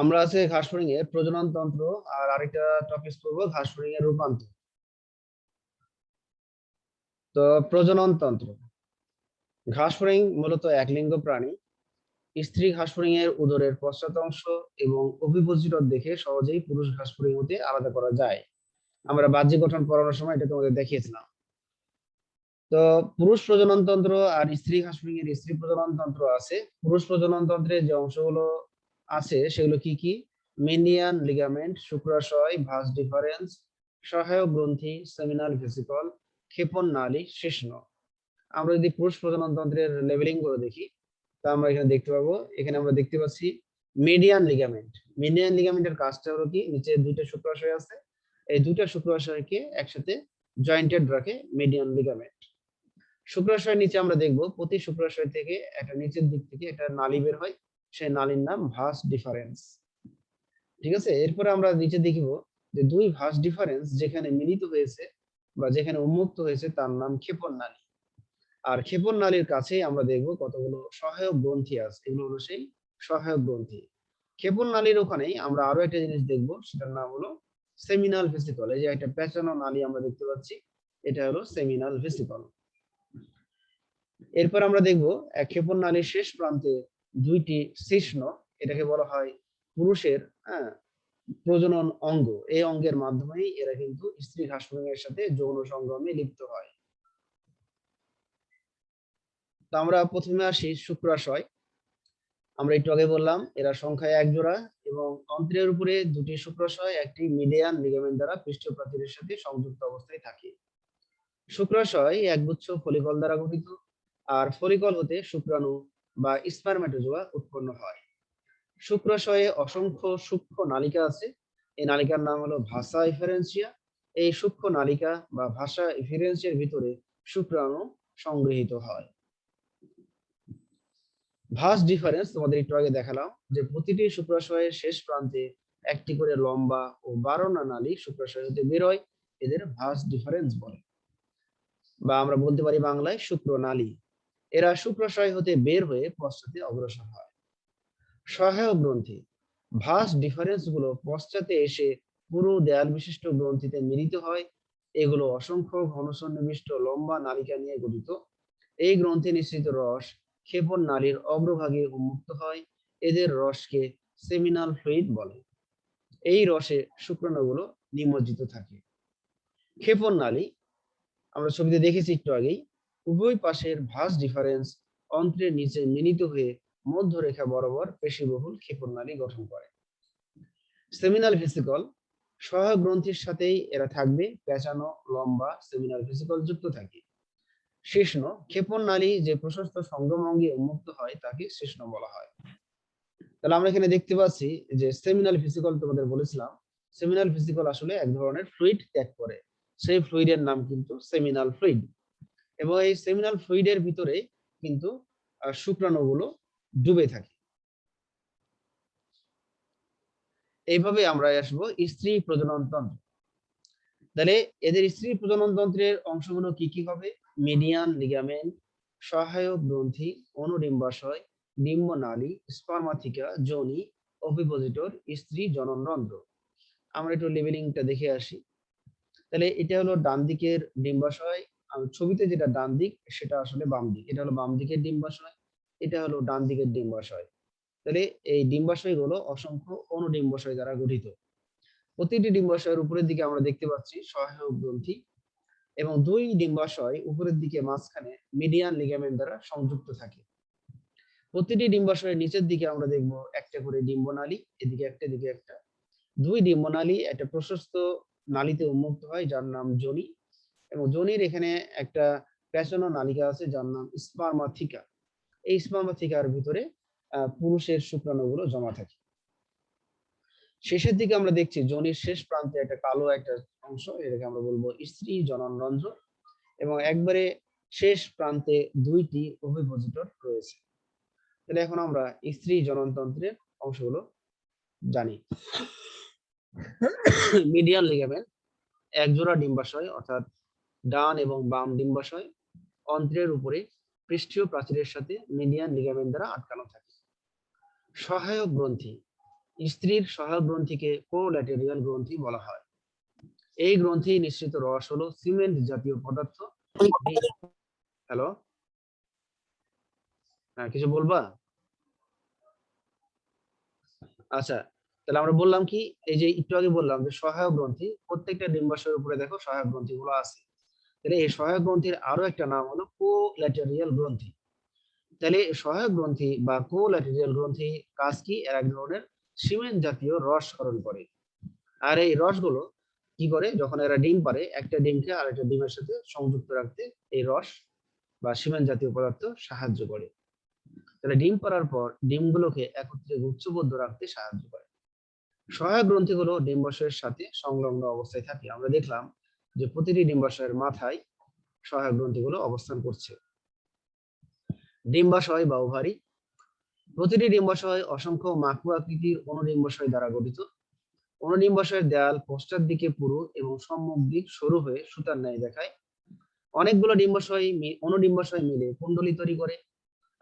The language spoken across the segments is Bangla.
আমরা আছে ঘাস ফড়িং এর প্রজনন তন্ত্র আর আরেকটা টপিক পড়বো ঘাস ফড়িং এর রূপান্তর। তো প্রজনন তন্ত্র, ঘাস ফড়িং মূলত একলিঙ্গ প্রাণী। স্ত্রী ঘাস ফড়িং এর উদরের পশ্চাৎ অংশ এবং অভিপজিটর দেখে সহজেই পুরুষ ঘাস ফড়িং হতে আলাদা করা যায়। আমরা বাহ্যিক গঠন পড়ানোর সময় এটা তোমাদের দেখিয়েছিলাম। তো পুরুষ প্রজনন তন্ত্র আর স্ত্রী ঘাস ফড়িং এর স্ত্রী প্রজনন তন্ত্র আছে। পুরুষ প্রজনন তন্ত্রে যে অংশগুলো আছে সেগুলো কি কি? মেডিয়ান লিগামেন্ট, শুক্রাশয়, ভাস ডিফারেন্স, সহায়ক গ্রন্থি, সেমিনাল ভেসিকল, ক্ষেপণ নালী, শিশ্ন। আমরা যদি পুরুষ প্রজনন তন্ত্রের লেভেলিং করে দেখি তা আমরা এখানে দেখতে পাবো। এখানে আমরা দেখতে পাচ্ছি মিডিয়ান লিগামেন্ট। মিডিয়ান লিগামেন্টের কাজটা হলো কি, নিচে দুইটা শুক্রাশয় আছে, এই দুইটা শুক্রাশয়কে একসাথে জয়েন্টেড রাখে মিডিয়ান লিগামেন্ট। শুক্রাশয়ের নিচে আমরা দেখব প্রতি শুক্রাশয় থেকে একটা নিচের দিক থেকে একটা নালী বের হয়, সেই নালীর নাম ভাস ডিফারেন্স। ঠিক আছে, এরপরে আমরা নিচে দেখব যে দুই ভাস ডিফারেন্স যেখানে মিলিত হয়েছে বা যেখানে উন্মুক্ত হয়েছে তার নাম ক্ষেপণ নালী। আর ক্ষেপণ নালীর কাছে আমরা দেখব কতগুলো সহায়ক গ্রন্থি আছে, এগুলো হলো সেই সহায়ক গ্রন্থি। ক্ষেপণ নালীর ওখানেই আমরা আরো একটা জিনিস দেখব, সেটার নাম হলো সেমিনাল ভেসিকল। এই যে একটা পেঁচানো নালী আমরা দেখতে পাচ্ছি, এটা হলো সেমিনাল ভেসিকল। এরপর আমরা দেখব এক ক্ষেপণ নালীর শেষ প্রান্তে দুইটি শিশ্ন, এটাকে বলা হয় পুরুষের প্রজনন অঙ্গ। এই অঙ্গের মাধ্যমেই এরা কিন্তু স্ত্রী ঘাস ফড়িং এর সাথে যৌন সঙ্গমে লিপ্ত হয়। তো আমরা প্রথমে আসি শুক্রাশয়। আমরা একটু আগে বললাম এরা সংখ্যায় এক জোড়া এবং অন্ত্রের উপরে দুটি শুক্রাশয় একটি মিডিয়ান লিগামেন্ট দ্বারা পৃষ্ঠীয় প্রাচীরের সাথে সংযুক্ত অবস্থায় থাকে। শুক্রাশয় একগুচ্ছ ফলিকল দ্বারা গঠিত, আর ফলিকল হতে শুক্রাণু বা স্পারমেটোজোয়া উৎপন্ন হয়। শুক্রাশয়ে অসংখ্য সূক্ষ্ম নালিকা আছে, এই নালিকার নাম হলো ভাসা ইফারেন্সিয়া। এই সূক্ষ্ম নালিকা বা ভাসা ইফারেন্সিয়ার ভিতরে শুক্রাণু সংগৃহীত হয়। ভাস ডিফারেন্স তোমাদের একটু আগে দেখালাম যে প্রতিটি শুক্রাশয়ের শেষ প্রান্তে একটি করে লম্বা ও 12 নালী শুক্রাশয় হতে বের হয়, এদের ভাস ডিফারেন্স বলে, বা আমরা বলতে পারি বাংলায় শুক্রনালী। এরা শুক্রাশয় হতে বের হয়ে পশ্চাতে অগ্রসর হয়। সহায়ক গ্রন্থি, ভাস ডিফারেন্স গুলো পশ্চাতে এসে পুরো দেয়াল বিশিষ্ট গ্রন্থিতে মিলিত হয়। এগুলো অসংখ্য ঘনসন্নিবিষ্ট লম্বা নালিকা নিয়ে গঠিত। এই গ্রন্থি নিঃসৃত রস ক্ষেপণ নালীর অগ্রভাগে উন্মুক্ত হয়, এদের রসকে সেমিনাল ফ্লুইড বলে। এই রসে শুক্রাণুগুলো নিমজ্জিত থাকে। ক্ষেপণ নালী আমরা ছবিতে দেখেছি একটু আগেই, উভয় পাশের ভাস ডিফারেন্স অন্ত্রের নিচে মিলিত হয়ে মধ্যরেখা বরাবর পেশিবহুল ক্ষেপণ নালী গঠন করে। সেমিনাল ভেসিকল, সহায়ক গ্রন্থির সাথেই এরা থাকবে, পেঁচানো লম্বা সেমিনাল ভেসিকল যুক্ত থাকে। শিশ্ন, ক্ষেপণ নালী যে প্রশস্ত সঙ্গম অঙ্গে উন্মুক্ত হয় তাকে শিশ্ন বলা হয়। তাহলে আমরা এখানে দেখতে পাচ্ছি যে সেমিনাল ভেসিকল, তোমাদের বলেছিলাম সেমিনাল ভেসিকল আসলে এক ধরনের ফ্লুইড ত্যাগ করে, সেই ফ্লুইডের নাম কিন্তু সেমিনাল ফ্লুইড। এবং এই সেমিনাল ফ্লুইডের ভিতরে কিন্তু শুক্রাণুগুলো ডুবে থাকে। এইভাবে আমরা আসবো স্ত্রী প্রজনন তন্ত্র। তাহলে এদের স্ত্রী প্রজনন তন্ত্রের অংশগুলো কি কি হবে? মিডিয়ান লিগামেন্ট, সহায়ক গ্রন্থি, অনুডিম্বাশয়, ডিম্বনালী, স্পার্মাথিকা, যোনি, ওভিপোজিটর, স্ত্রী জননরন্ধ্র। আমরা একটু লেবেলিংটা দেখে আসি। তাহলে এটা হলো ডান দিকের ডিম্বাশয়, ছবিতে যেটা ডান দিক সেটা আসলে বাম দিক, এটা হলো বাম দিকের ডিম্বাশয়, এটা হলো ডান দিকের ডিম্বাশয়। তাহলে এই ডিম্বাশয় গুলো অসংখ্য অনুডিম্বাশয় দ্বারা গঠিত। প্রতিটি ডিম্বাশয়ের উপরের দিকে আমরা দেখতে পাচ্ছি সহায়ক গ্রন্থি। এবং দুই ডিম্বাশয় উপরের দিকে মাঝখানে মিডিয়ান লিগামেন্ট দ্বারা সংযুক্ত থাকে। প্রতিটি ডিম্বাশয়ের নিচের দিকে আমরা দেখব একটা করে ডিম্বনালী, এদিকে একটা এদিকে একটা। দুই ডিম্বনালী একটা প্রশস্ত নালীতে উন্মুক্ত হয় যার নাম যোনি, এবং যোনির এখানে একটা পেঁচানো নালিকা আছে যার নাম স্পার্মাথিকা। এই স্পার্মাথিকার ভিতরে পুরুষের শুক্রাণুগুলো জমা থাকে। শেষের দিকে আমরা দেখছি যোনির শেষ প্রান্তে একটা কালো একটা অংশ, এটাকে আমরা বলবো স্ত্রী জনন রন্ধ্র, এবং একবারে শেষ প্রান্তে দুইটি ওভিপোজিটর রয়েছে। তাহলে এখন আমরা স্ত্রী জননতন্ত্রের অংশগুলো জানি। মিডিয়ান লিগামেন্ট একজোড়া ডিম্বাশয় অর্থাৎ ডান এবং বাম ডিম্বাশয় অন্ত্রের উপরে পৃষ্ঠীয় প্রাচীরের সাথে মিডিয়ান লিগামেন্ট দ্বারা আটকানো থাকে। সহায়ক গ্রন্থি, স্ত্রীর সহায়ক গ্রন্থিকে কোল্যাটেরিয়াল গ্রন্থি বলা হয়। এই গ্রন্থি নিঃসৃত রস হলো সিমেন্ট জাতীয় পদার্থ। হ্যালো, হ্যাঁ কিছু বলবা? আচ্ছা, তাহলে আমরা বললাম কি, এই যে একটু আগে বললাম যে সহায়ক গ্রন্থি, প্রত্যেকটা ডিম্বাশয়ের উপরে দেখো সহায়ক গ্রন্থিগুলো আছে। তাহলে এই সহায়ক গ্রন্থির আরো একটা নাম হলো কোল্যাটেরিয়াল গ্রন্থি। তাহলে সহায়ক গ্রন্থি বা কোল্যাটেরিয়াল গ্রন্থি কাজ কি? এর এক ধরনের সিমেন্ট জাতীয় রস ক্ষরণ করে। আর এই রসগুলো কি করে, যখন এরা ডিম পারে, একটা ডিমকে আরেকটা ডিমের সাথে সংযুক্ত রাখতে এই রস বা সিমেন্ট জাতীয় পদার্থ সাহায্য করে। তাহলে ডিম পাড়ার পর ডিমগুলোকে একত্রে গুচ্ছবদ্ধ রাখতে সাহায্য করে। সহায়ক গ্রন্থিগুলো ডিম্বাশয়ের সাথে সংলগ্ন অবস্থায় থাকে। আমরা দেখলাম যে প্রতিটি ডিম্বাশয়ের মাথায় সহায়ক গ্রন্থিগুলো অবস্থান করছে। ডিম্বাশয় বা ওভারি, প্রতিটি ডিম্বাশয় অসংখ্য মাকড় আকৃতির অনুডিম্বাশয় দ্বারা গঠিত। অনুডিম্বাশয়ের দেয়াল পশ্চাৎ দিকে পুরু এবং সম্মুখ দিক সরু হয়ে সুতার ন্যায় দেখায়। অনেকগুলো ডিম্বাশয় অনুডিম্বাশয় মিলে কুণ্ডলী তৈরি করে,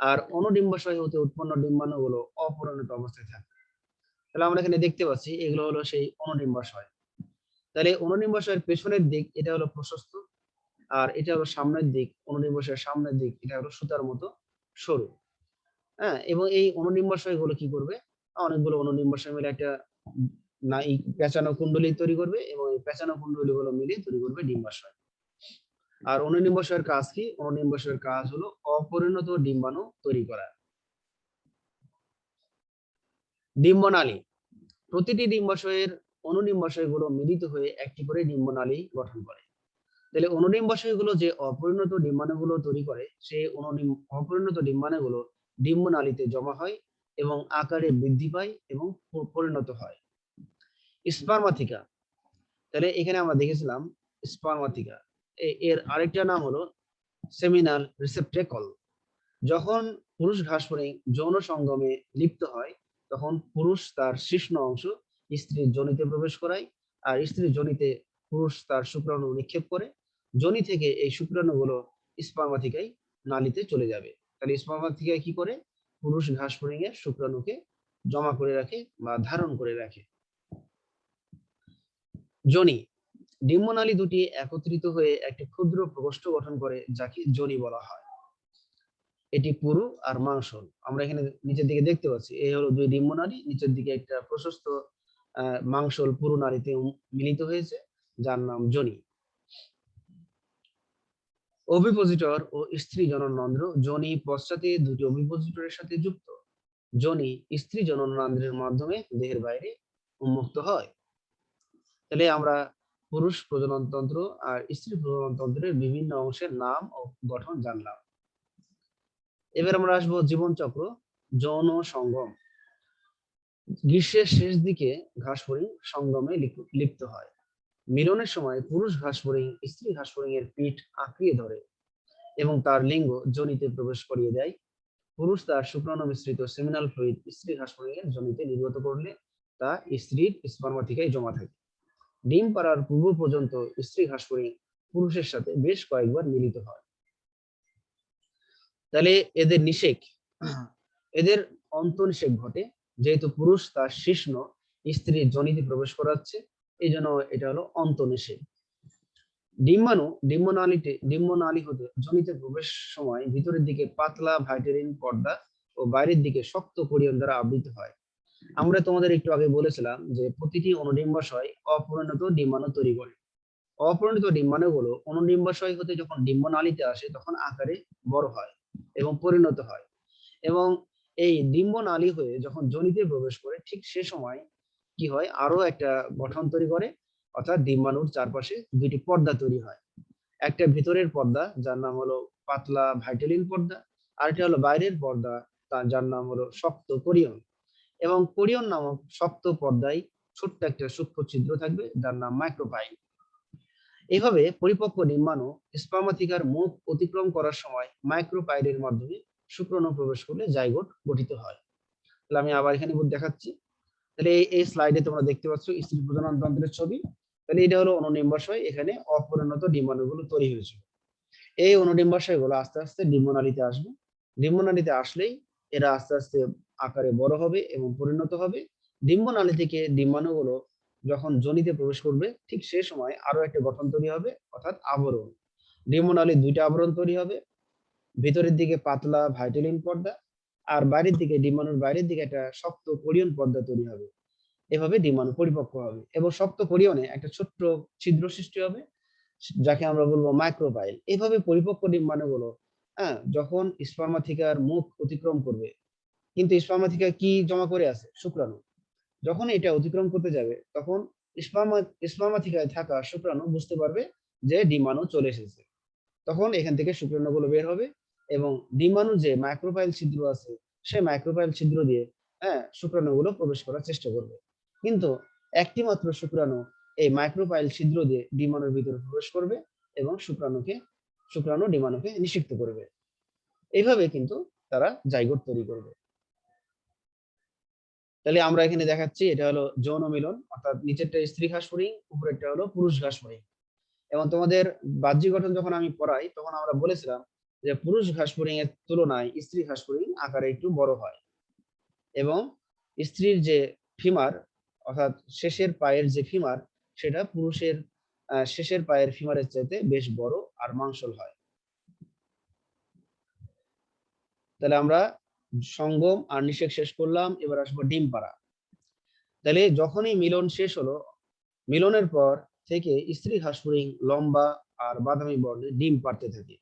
আর অনুডিম্বাশয় হতে উৎপন্ন ডিম্বাণুগুলো অপরিণত অবস্থায় থাকে। তাহলে আমরা এখানে দেখতে পাচ্ছি এগুলো হলো সেই অনুডিম্বাশয়। তাহলে অনুডিম্বাশয়ের পেছনের দিক এটা হলো প্রশস্ত, আর এটা হলো সামনের দিক, অনুডিম্বাশয়ের সামনের দিক এটা হলো সুতার মতো সরু। হ্যাঁ, এবং এই অনুডিম্বাশয় গুলো কি করবে, অনেকগুলো অনুডিম্বাশয় মিলে একটা পেঁচানো কুণ্ডলী তৈরি করবে, এবং এই পেঁচানো কুণ্ডলী গুলো মিলে তৈরি করবে ডিম্বাশয়। আর অনুডিম্বাশয়ের কাজ কি? অনুডিম্বাশয়ের কাজ হলো অপরিণত ডিম্বাণু তৈরি করা। ডিম্বনালী, প্রতিটি ডিম্বাশয়ের অনুডিম্বাশয়গুলো মিলিত হয়ে একটি করে ডিম্বনালী গঠন করে। তাহলে অনুডিম্বাশয়গুলো যে অপরিণত ডিম্বাণুগুলো তৈরি করে, সেই অপরিণত ডিম্বাণুগুলো ডিম্বনালীতে জমা হয় এবং আকারে বৃদ্ধি পায় এবং পরিণত হয়। স্পার্মাথিকা, তাহলে এখানে আমরা দেখেছিলাম স্পার্মাথিকা, এর আরেকটা নাম হলো সেমিনাল রিসেপ্টেকল। যখন পুরুষ ঘাসফড়িং যৌন সঙ্গমে লিপ্ত হয়, তখন পুরুষ তার শিশ্ন অংশ স্ত্রীর যোনিতে প্রবেশ করায়, আর স্ত্রীর যোনিতে পুরুষ তার শুক্রাণু নিক্ষেপ করে। যোনি থেকে এই শুক্রাণুগুলো স্পার্মাথিকায় নালীতে চলে যাবে। তাহলে স্পার্মাথিকায় কি করে? পুরুষ ঘাসফড়িং এর শুক্রাণুকে জমা করে রাখে বা ধারণ করে রাখে। যোনি, ডিম্বনালী দুটি একত্রিত হয়ে একটি ক্ষুদ্র প্রকোষ্ঠ গঠন করে, যাকে যোনি বলা হয়। এটি পুরু আর মাংসল। আমরা এখানে নিচের দিকে দেখতে পাচ্ছি এই হলো দুই ডিম্বনালী, নিচের দিকে একটা প্রশস্ত মাংসল পুরু নালীতে মিলিত হয়েছে যার নাম যোনি। ওভিপোজিটর ও স্ত্রী জননরন্ধ্র, যোনি পশ্চাতে দুটি ওভিপোজিটরের সাথে যুক্ত। যোনি স্ত্রী জননরন্ধ্রের মাধ্যমে দেহের বাইরে উন্মুক্ত হয়। তাহলে আমরা পুরুষ প্রজননতন্ত্র আর স্ত্রী প্রজননতন্ত্রের বিভিন্ন অংশের নাম ও গঠন জানলাম। এবার আমরা আসবো জীবন চক্র, যৌন সঙ্গম। গ্রীষ্মের শেষ দিকে ঘাসফড়িং সঙ্গমে লিপ্ত হয়। মিলনের সময় পুরুষ ঘাসফড়িং স্ত্রী ঘাসফড়িং এর পিঠ আঁকড়িয়ে ধরে এবং তার লিঙ্গ যোনিতে প্রবেশ করিয়ে দেয়। পুরুষ তার শুক্রাণু মিশ্রিত সেমিনাল ফ্লুইড স্ত্রী ঘাসফড়িং এর যোনিতে নির্গত করলে তা স্ত্রীর স্পার্মাথিকায় জমা থাকে। ডিম পাড়ার পূর্ব পর্যন্ত স্ত্রী ঘাসফড়িং পুরুষের সাথে বেশ কয়েকবার মিলিত হয়। তাহলে এদের নিষেক, এদের অন্তঃনিষেক ঘটে, যেহেতু পুরুষ তার শিশ্ন স্ত্রীর যোনিতে প্রবেশ করাচ্ছে, এই জন্য এটা হলো অন্তঃনিষেক। ডিম্বাণু ডিম্বনালী হতে যোনিতে প্রবেশ সময় ভিতরের দিকে পাতলা ভাইটেরিন পর্দা ও বাইরের দিকে শক্ত কোরিয়ন দ্বারা আবৃত হয়। আমরা তোমাদের একটু আগে বলেছিলাম যে প্রতিটি অনুডিম্বাশয় অপরিণত ডিম্বাণু তৈরি করে। অপরিণত ডিম্বাণুগুলো অনুডিম্বাশয় হতে যখন ডিম্বনালীতে আসে তখন আকারে বড় হয় এবং পরিণত হয়, এবং এই ডিম্বনালী হয়ে যখন যোনিতে প্রবেশ করে ঠিক সে সময় কি হয়, আরো একটা গঠন তৈরি করে, অর্থাৎ ডিম্বাণুর চারপাশে দুইটি পর্দা তৈরি হয়। একটা ভিতরের পর্দা যার নাম হলো পাতলা ভাইটেলিন পর্দা, আর একটা হলো বাইরের পর্দা যার নাম হলো শক্ত কোরিয়ন। এবং কোরিয়ন নামক শক্ত পর্দায় ছোট্ট একটা সূক্ষ্ম ছিদ্র থাকবে যার নাম মাইক্রোপাইল। এইভাবে পরিপক্ক ডিম্বাণু স্পার্মাথিকার মুখ অতিক্রম করার সময় মাইক্রোপাইলের মাধ্যমে শুক্রাণু প্রবেশ করলে জাইগোট গঠিত হয়। তাহলে আমি আবার এখানে দেখাচ্ছি। তাহলে এই স্লাইডে তোমরা দেখতে পাচ্ছ স্ত্রী প্রজনন তন্ত্রের ছবি। তাহলে এটা হলো অনুডিম্বাশয়, এখানে অপরিণত ডিম্বাণুগুলো তৈরি হয়েছিল। এই অনুডিম্বাশয়গুলো আস্তে আস্তে ডিম্বনালীতে আসবে। ডিম্বনালীতে আসলেই এরা আস্তে আস্তে আকারে বড় হবে এবং পরিণত হবে। ডিম্বনালী থেকে ডিম্বাণুগুলো যখন যোনিতে প্রবেশ করবে ঠিক সে সময় আরো একটা গঠন তৈরি হবে, অর্থাৎ আবরণ। ডিম্বনালীর দুইটা আবরণ তৈরি হবে, ভিতরের দিকে পাতলা ভাইটেলিন পর্দা, আর বাইরের দিকে ডিম্বাণুর বাইরের দিকে একটা শক্ত কোরিয়ন পর্দা তৈরি হবে। এভাবে ডিম্বাণু পরিপক্ক হবে এবং শক্ত কোরিয়নে একটা ছোট্ট ছিদ্র সৃষ্টি হবে যাকে আমরা বলবো মাইক্রোপাইল। এভাবে পরিপক্ক ডিম্বাণুগুলো যখন স্পার্মাথিকার মুখ অতিক্রম করবে, কিন্তু স্পার্মাথিকা কি জমা করে আছে? শুক্রাণু। যখন এটা অতিক্রম করতে যাবে তখন স্পার্মাথিকায় থাকা শুক্রাণু বুঝতে পারবে যে ডিম্বাণু চলে এসেছে। তখন এখান থেকে শুক্রাণুগুলো বের হবে এবং ডিম্বাণু যে মাইক্রোপাইল ছিদ্র আছে সেই মাইক্রোপাইল ছিদ্র দিয়ে শুক্রাণুগুলো প্রবেশ করার চেষ্টা করবে। কিন্তু একটি মাত্র শুক্রাণু এই মাইক্রোপাইল ছিদ্র দিয়ে ডিম্বাণুর ভিতরে প্রবেশ করবে এবং শুক্রাণু ডিম্বাণুকে নিষিক্ত করবে। এইভাবে কিন্তু তারা জাইগোট তৈরি করবে। তাহলে আমরা এখানে দেখাচ্ছি এটা হলো যৌন মিলন, অর্থাৎ নিচেরটা স্ত্রী ঘাসফড়িং, উপরেরটা হলো পুরুষ ঘাসফড়িং। এবং তোমাদের বাহ্যিক গঠন যখন আমি পড়াই তখন আমরা বলেছিলাম যে পুরুষ ঘাসফড়িং এর তুলনায় স্ত্রী ঘাসফড়িং আকারে একটু বড় হয়, এবং স্ত্রীর যে ফিমার অর্থাৎ শেষের পায়ের যে ফিমার সেটা পুরুষের শেষের পায়ের ফিমারের চাইতে বেশ বড় আর মাংসল হয়। তাহলে আমরা সঙ্গম আর নিষেক শেষ করলাম, এবার আসবো ডিম পাড়া। তাহলে যখনই মিলন শেষ হলো, মিলনের পর থেকে স্ত্রী ঘাসফড়িং লম্বা আর বাদামি বর্ণে ডিম পাড়তে থাকে।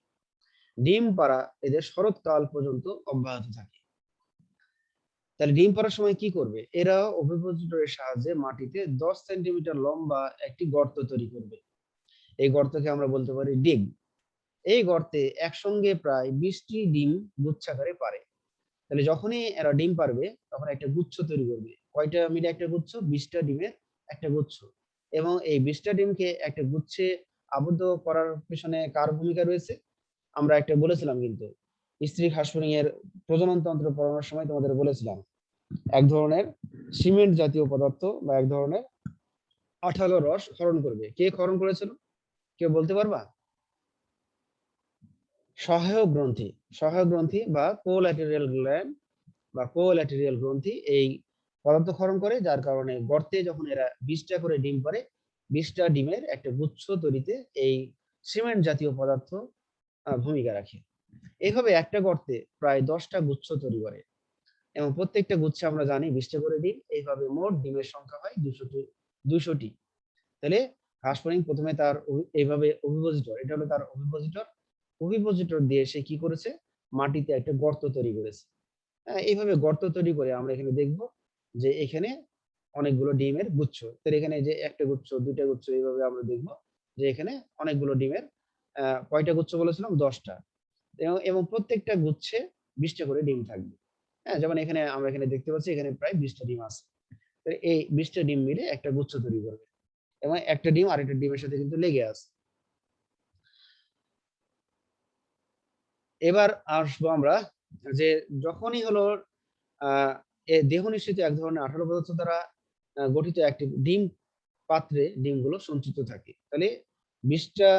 ডিম পাড়া এদের শরৎকাল পর্যন্ত অব্যাহত থাকে। তাহলে ডিম পাড়ার সময় কি করবে? এরা ওভিপোজিটরের সাহায্যে মাটিতে 10 সেন্টিমিটার লম্বা একটি গর্ত তৈরি করবে। এই গর্তকে আমরা বলতে পারি ডিগ। এই গর্তে একসঙ্গে প্রায় 20টি ডিম গুচ্ছাকারে পারে। তাহলে যখনই এরা ডিম পারবে তখন একটা গুচ্ছ তৈরি করবে। কয়টা মিলে একটা গুচ্ছ? 20টা ডিমের একটা গুচ্ছ। এবং এই 20টা ডিমকে একটা গুচ্ছে আবদ্ধ করার পেছনে কার ভূমিকা রয়েছে? আমরা একটা বলেছিলাম কিন্তু স্ত্রী ঘাসফড়িং এর প্রজনন তন্ত্র পড়ানোর সময় তোমাদের বলেছিলাম এক ধরনের সিমেন্ট জাতীয় পদার্থ বা এক ধরনের আঠালো রস ক্ষরণ করবে। কে ক্ষরণ করেছিল? কেউ বলতে পারবা? সহায়ক গ্রন্থি। সহায়ক গ্রন্থি বা কোল্যাটেরাল গ্ল্যান্ড বা কোল্যাটেরাল গ্রন্থি এই পদার্থ ক্ষরণ করে, যার কারণে গর্তে যখন এরা 20টা করে ডিম পারে 20টা ডিমের একটা গুচ্ছ তৈরিতে এই সিমেন্ট জাতীয় পদার্থ ভূমিকা রাখে। এইভাবে একটা গর্তে প্রায় 10টা গুচ্ছ তৈরি করে এবং প্রত্যেকটা গুচ্ছে আমরা জানি 20টা করে ডিম। এইভাবে মোট ডিমের সংখ্যা হয় 200টি। তাহলে ঘাসফড়িং প্রথমে তার এইভাবে অভিপোজিটর, এটা হলো তার অভিপোজিটর, অভিপোজিটর দিয়ে সে কি করেছে? মাটিতে একটা গর্ত তৈরি করেছে। এইভাবে গর্ত তৈরি করে আমরা এখানে দেখব যে এখানে অনেকগুলো ডিমের গুচ্ছ। তাহলে এখানে যে একটা গুচ্ছ, দুইটা গুচ্ছ, এইভাবে আমরা দেখব যে এখানে অনেকগুলো ডিমের কয়টা গুচ্ছ বলেছিলাম? 10টা। এবং প্রত্যেকটা গুচ্ছে 20টা করে ডিম থাকবে। যেমন এখানে আমরা এখানে দেখতে পাচ্ছি এখানে প্রায় 20টা ডিম আছে। তো এই 20টা ডিম মিলে একটা গুচ্ছ তৈরি করবে এবং একটা ডিম আরেকটা ডিমের সাথে কিন্তু লেগে আছে। এবার আসবো আমরা যে যখনই হলো দেহ নিঃসৃত এক ধরনের আঠালো পদার্থ দ্বারা গঠিত একটি ডিম পাত্রে ডিমগুলো সঞ্চিত থাকে। তাহলে 20টা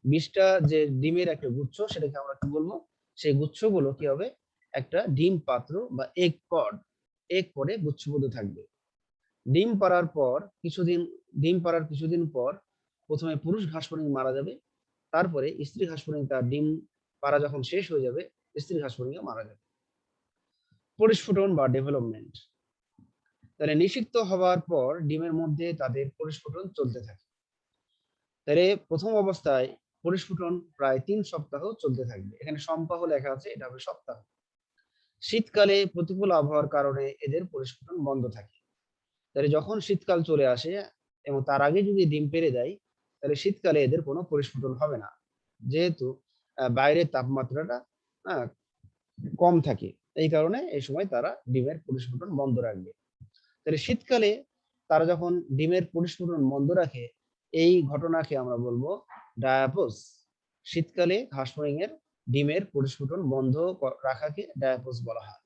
20টা যে ডিমের একটা গুচ্ছ সেটাকে আমরা কি বলবো? সেই গুচ্ছগুলো কি হবে? একটা ডিম পাত্র বা এগ পরে গুচ্ছবদ্ধ থাকবে। ডিম পাড়ার পর কিছুদিন পর প্রথমে পুরুষ ঘাসফড়িং মারা যাবে, তারপরে স্ত্রী ঘাসফড়িং তার ডিম পাড়া যখন শেষ হয়ে যাবে স্ত্রী ঘাসফড়িংও মারা যাবে। পরিস্ফুটন বা ডেভেলপমেন্ট। তাহলে নিষিক্ত হওয়ার পর ডিমের মধ্যে তাদের পরিস্ফুটন চলতে থাকে। তাহলে প্রথম অবস্থায় পরিস্ফুটন প্রায় 3 সপ্তাহ চলতে থাকবে। এখানে সম্পাহ লেখা আছে, এটা হবে সপ্তাহ। শীতকালে প্রতিকূল আবহাওয়ার কারণে এদের পরিস্ফুটন বন্ধ থাকে। তাহলে যখন শীতকাল চলে আসে এবং তার আগে যদি ডিম পেড়ে দেয়, তাহলে শীতকালে এদের কোনো পরিস্ফুটন হবে না, যেহেতু বাইরের তাপমাত্রাটা আহ, কম থাকে। এই কারণে এই সময় তারা ডিমের পরিস্ফুটন বন্ধ রাখবে। তাহলে শীতকালে তারা যখন ডিমের পরিস্ফুটন বন্ধ রাখে, এই ঘটনাকে আমরা বলবো ডায়াপোজ। শীতকালে হাঁস ফড়িং এর ডিমের পরিস্ফুটন বন্ধ রাখাকে ডায়াপোজ বলা হয়।